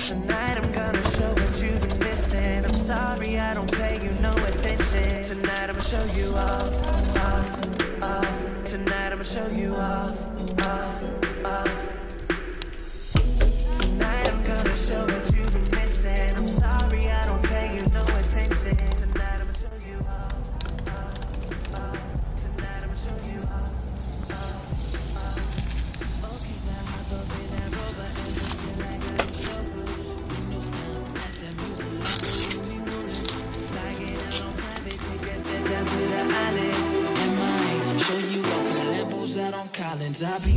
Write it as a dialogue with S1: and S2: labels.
S1: Tonight I'm gonna show what you've been missing. I'm sorry I don't pay you no attention. Tonight I'ma show you off, off, off. Tonight I'ma show you off, off, off. Tonight I'm gonna show what you've been missing. I'm sorry I don't pay you no attention. Tonight I'ma show you off, off, off. Tonight I'ma show you off, off, off. Okay, now hop up in that rover and just feel like I got a chauffeur. Windows down, that's that music. Keep me rolling, flying out on private, take that jet down to the islands. And mine, show you off in the Lambos out on Collins. I be